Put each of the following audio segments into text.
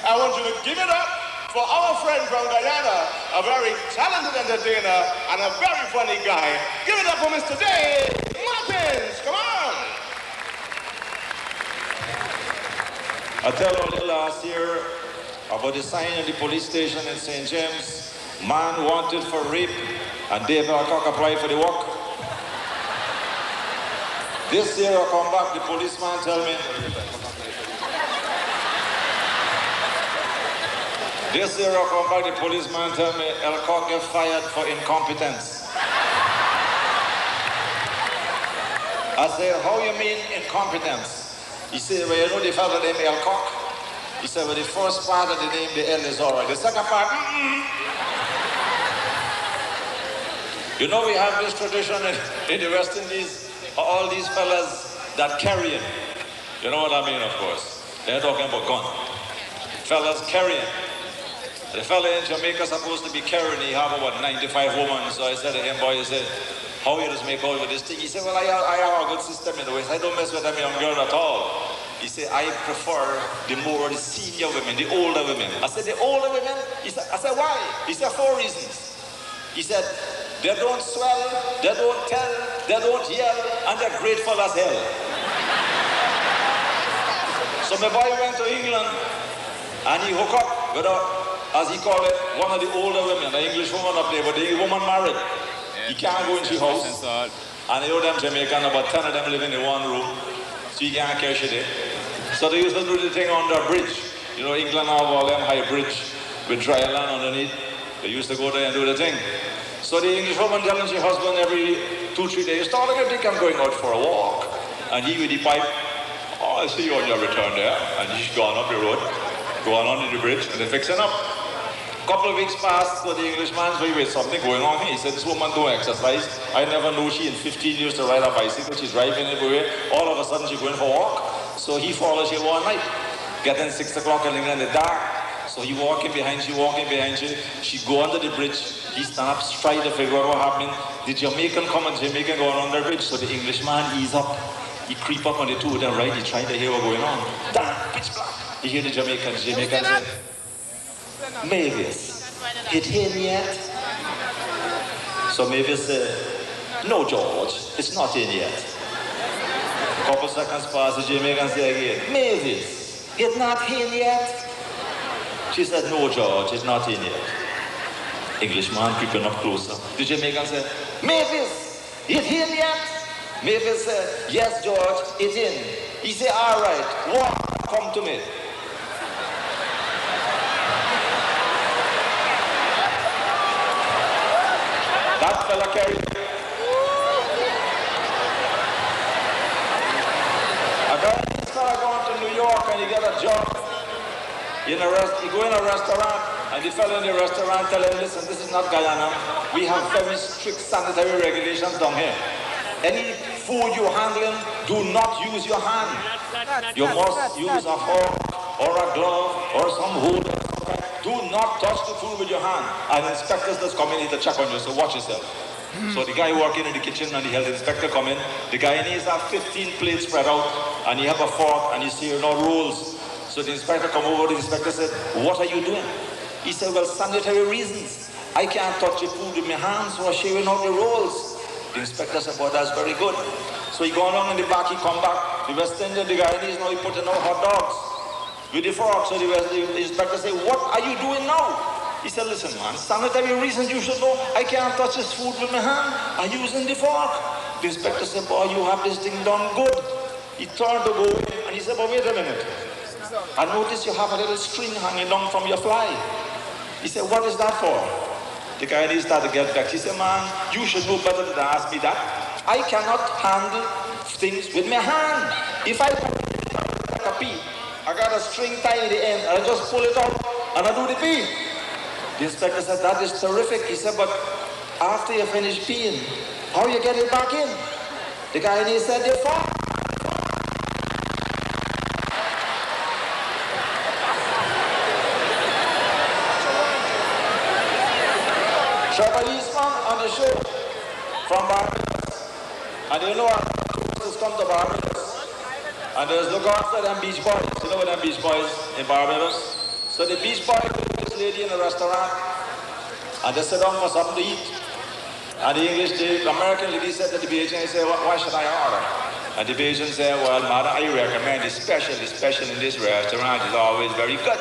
I want you to give it up for our friend from Guyana, a very talented entertainer and a very funny guy. Give it up for Mr. Dave Martins. Come on. I tell you last year about the sign at the police station in St. James. Man wanted for rape, and Dave Alcock applied for the work. This year I come back, the policeman tell me, Alcock get fired for incompetence. I said, how you mean incompetence? He said, well, you know the fellow named Alcock? He said, well, the first part of the name, the L is all right. The second part, You know we have this tradition in the West Indies, all these fellas that carrying. You know what I mean, of course. They're talking about gun. Fellas carrying. The fella in Jamaica supposed to be carrying. He have about 95 women. So I said to him, boy, he said, how you just make out with this thing? He said, well, I have a good system in the West. I don't mess with them young girl at all. He said, I prefer the senior women, the older women. I said, the older women? I said, why? He said, 4 reasons. He said, they don't swell, they don't tell, they don't yell, and they're grateful as hell. So my boy went to England, and he hooked up with as he called it, one of the older women, the English woman up there, but the woman married. He can't go into house. And you know them Jamaican, about 10 of them live in one room, so you can't catch it. So they used to do the thing on the bridge. You know, England have all them high bridge with dry land underneath. They used to go there and do the thing. So the English woman telling her husband every 2-3 days, darling, I think I'm going out for a walk. And he with the pipe, oh, I see you on your return there. And he's gone up the road, going on the bridge, and they're fixing up. A couple of weeks passed, so the Englishman's with something going on here. He said, this woman don't exercise. I never knew she in 15 years to ride a bicycle. She's driving everywhere. All of a sudden she's going for a walk. So he follows her one night. Getting 6 o'clock in the dark. So he walking behind she, She go under the bridge. He stand up, try to figure out what happening. The Jamaican come and Jamaican going on the bridge. So the Englishman ease up. He creep up on the two of them, right? He try to hear what's going on. Damn, pitch black. He hear the Jamaican say, Mavis, it in yet? So Mavis said, no, George, it's not in yet. A couple seconds pass, the Jamaican say again, Mavis, it's not in yet? She said, no, George, it's not in yet. Englishman creeping up closer. The Jamaican said, Mavis, it's in yet? Mavis said, yes, George, it's in. He said, all right, walk, come to me. That fella carried. A guy started going to New York and he got a job. He go in a restaurant and the fellow in the restaurant tell him, listen, this is not Guyana. We have very strict sanitary regulations down here. Any food you're handling, do not use your hand. You must use a fork or a glove or some hood. Do not touch the food with your hand. And inspectors just come in here to check on you, so watch yourself. So the guy working in the kitchen and the health inspector come in. The guy needs to have 15 plates spread out and he have a fork and he's saying no rules. So the inspector come over, the inspector said, what are you doing? He said, well, sanitary reasons. I can't touch the food with my hands, so I'm sharing out the rolls. The inspector said, well, that's very good. So he go along in the back, he come back. The West Indian, the guy needs now, he put in out hot dogs with the fork. So the inspector said, what are you doing now? He said, listen, man, sanitary reasons you should know. I can't touch this food with my hand. I'm using the fork. The inspector said, boy, you have this thing done good. He turned to go in and he said, but wait a minute. I noticed you have a little string hanging down from your fly. He said, what is that for? The guy started to get back. He said, man, you should know better than to ask me that. I cannot handle things with my hand. If I like a pea, I got a string tied in the end, and I just pull it out, and I do the pea. The inspector said, that is terrific. He said, but after you finish peeing, how you get it back in? The guy said, the fork. So a policeman on the show from Barbados, and you know tourists come to Barbados, and there's look after them beach boys. You know what them beach boys in Barbados? So the beach boy took this lady in a restaurant, and they sit down for something to eat. And the American lady said to the Bayesian, he said, why should I order? And the Bayesian said, well, madam, I recommend the special in this restaurant is always very good.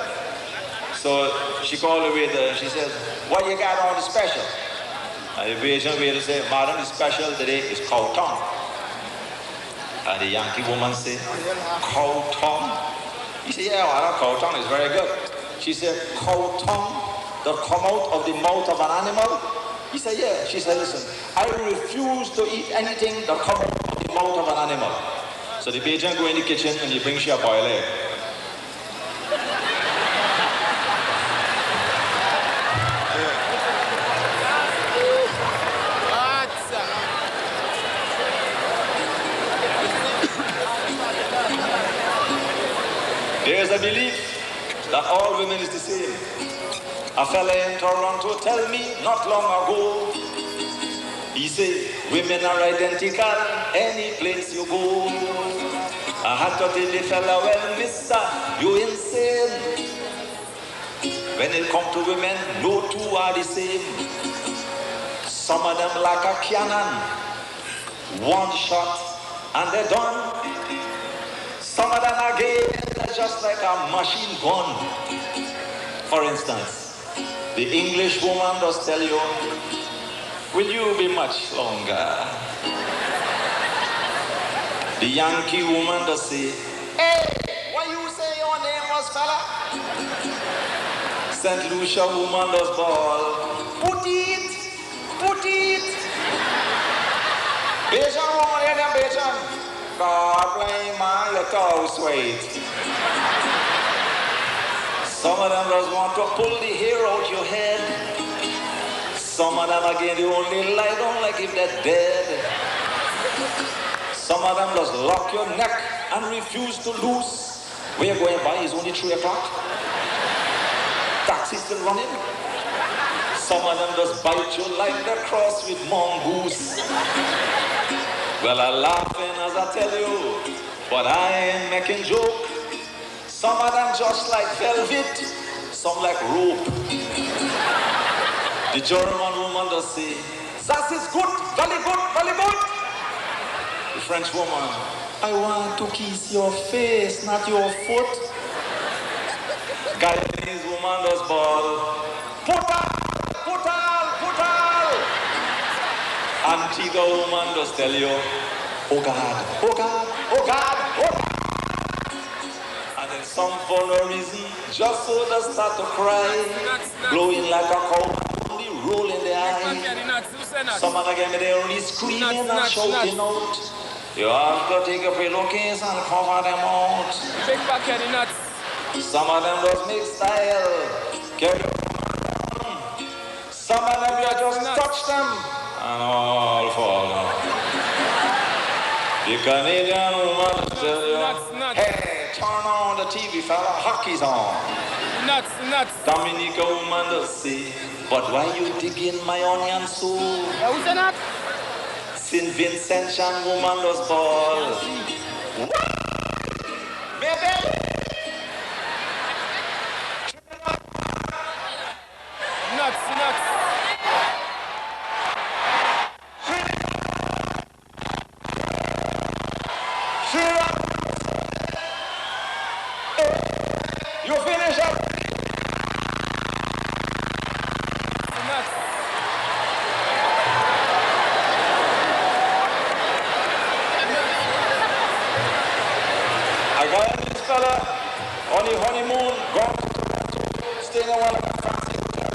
So she called the waiter and she says, what you got on the special? And the Bayesian waiter said, madam, the special today is cow tongue. And the Yankee woman said, cow tongue? He said, yeah, well, cow tongue is very good. She said, cow tongue that come out of the mouth of an animal? He said, yeah. She said, listen, I refuse to eat anything that comes out of the mouth of an animal. So the Bayesian go in the kitchen and he brings you a boiled egg. There is a belief that all women is the same. A fella in Toronto tell me not long ago, he said, women are identical any place you go. I had to tell the fella, well, mister, you insane. When it comes to women, no two are the same. Some of them like a cannon, one shot and they're done. Some of them again, they're just like a machine gun. For instance, the English woman does tell you, will you be much longer? The Yankee woman does say, hey, what you say your name was, fella? St. Lucia woman does bawl, put it. Bayesian woman, hear them Bayesian. God blame my little sweet. Some of them just want to pull the hair out your head. Some of them again, they only lie down like if they're dead. Some of them just lock your neck and refuse to loose. Where you're going by is only 3 o'clock. Taxi still running. Some of them just bite you like the cross with mongoose. Well, I'm laughing as I tell you, but I ain't making joke. Some of them just like velvet, some like rope. The German woman does say, that is good, very good, very good. The French woman, I want to kiss your face, not your foot. Guyanese woman does bawl, putal. Antigua woman does tell you, oh God, oh God, oh God, oh God. And then some for no reason, just so they start to cry, blowing like a cow, only rolling their eye. Some of them they're only screaming and shouting out. You have to take a pillowcase and cover them out. Some of them just make style. Some of them you just touch them and all fall down. The Canadian woman tell you, hey, turn on the TV, fella, hockey's on. Nuts. Dominica woman does say, but why you digging my onion so? Who's that? St. Vincentian woman does ball. What? Baby? Nuts. You finish up. I got this fella on the honeymoon, gone staying in one fancy hotel.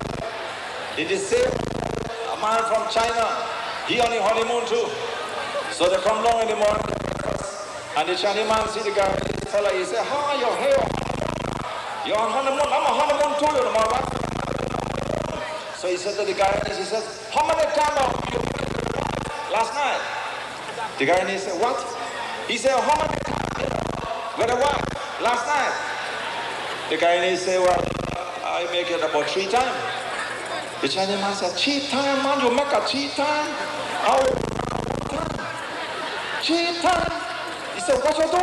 It is same a man from China. He on the honeymoon too. So they come down in the morning, and the Chinese man see the guy, this fella, he say, how are you here? You're on honeymoon? I'm on honeymoon too, you know, right? So he said to the guy, he says, how many times have you last night? The guy said, what? He said, how many times? With a what? Last night? The guy said, well, I make it about 3 times. The Chinese man said, 3 times, man, you make a 3 times? How? 3 times? He said, what you do?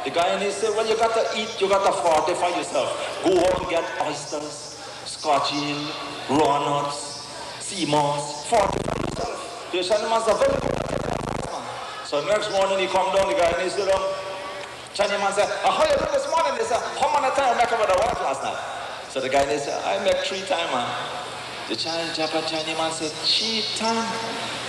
The Guyanese say, well, you got to eat, you got to fortify yourself. Go out and get oysters, Scotch ale, raw nuts, sea moss, fortify yourself. The Chinese are very good. So next morning he come down, the Guyanese sit down. Chinese man said, how you doing this morning? They said, how many times I make over the wife last night? So the Guyanese said, I make 3 times, man. The Chinese man said, 3 times?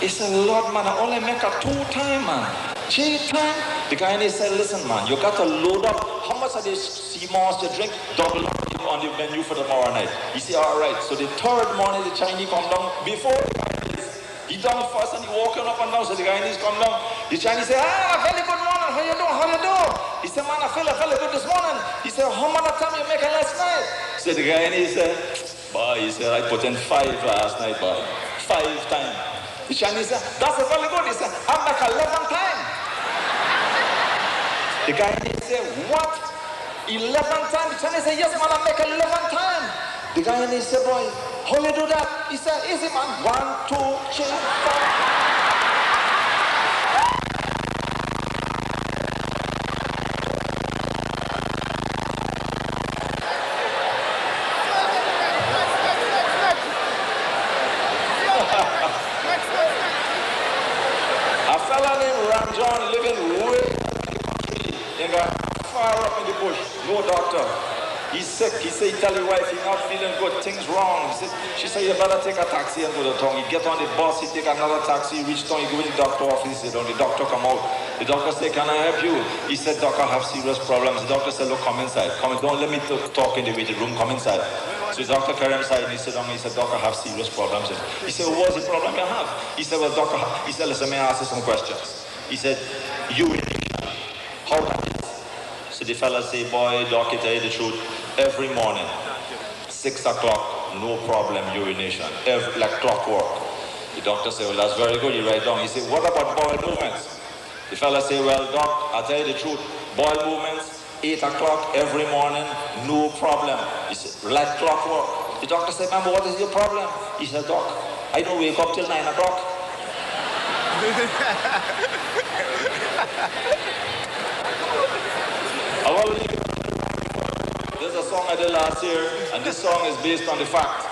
He said, Lord, man, I only make a 2 times, man. 3 times? The Guyanese said, listen, man, you got to load up. How much of this sea moss you drink? Double up on the menu for tomorrow night. He said, all right. So the 3rd morning, the Chinese come down before the Guyanese. He done first and he walking up and down. So the Guyanese come down. The Chinese say, very good morning. How you doing? How you doing? He said, man, I feel good this morning. He said, how many times you make it last night? So the Guyanese said, boy, he said, I put in 5 last night, boy. 5 times. The Chinese said, that's very good. He said, I make 11 times. The Guyanese said, what? 11 times? The Chinese said, yes, man, I make 11 times. The Guyanese said, boy, how you do that? He said, easy, man. 1, 2, 3, 4. Far up in the bush, no doctor. He's sick. He said, he tell his wife he's not feeling good, things wrong. She said, you better take a taxi and go to town. He get on the bus, he take another taxi, reach town, he go to the doctor office, he said, the doctor come out. The doctor said, can I help you? He said, doctor, I have serious problems. The doctor said, look, come inside. Come, don't let me talk in the waiting room, come inside. So the doctor carried him inside and he said, he said, doctor, I have serious problems. He said, what's the problem you have? He said, well, doctor, he said, listen, may I ask you some questions? He said, urination, how that is? So the fella say, boy, doctor, tell you the truth, every morning, 6 o'clock, no problem, urination, like clockwork. The doctor said, well, that's very good, you write down. He said, what about bowel movements? The fella say, well, doc, I'll tell you the truth, bowel movements, 8 o'clock every morning, no problem. He said, like clockwork. The doctor said, man, what is your problem? He said, doc, I don't wake up till 9 o'clock. There's a song I did last year, and this song is based on the fact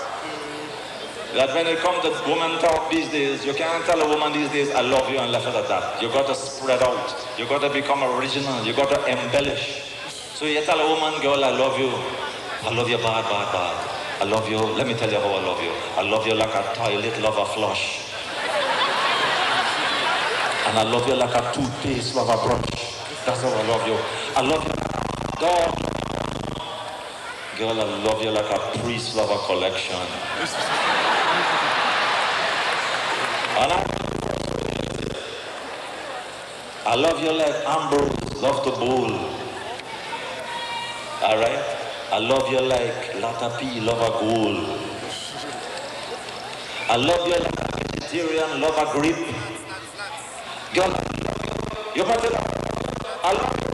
that when it comes to woman talk these days, you can't tell a woman these days, I love you, and left it at that. You got to spread out. You got to become original. You got to embellish. So you tell a woman, girl, I love you. I love you bad, bad, bad. I love you. Let me tell you how I love you. I love you like a toilet love a flush. And I love you like a toothpaste love a brush. That's how I love you. I love you like a dog. Girl, I love you like a priest love a collection. And I love you like Ambrose love to bowl. Alright? I love you like Lata P love a goal. I love you like a vegetarian love a grip. Girl, you better love. I love you.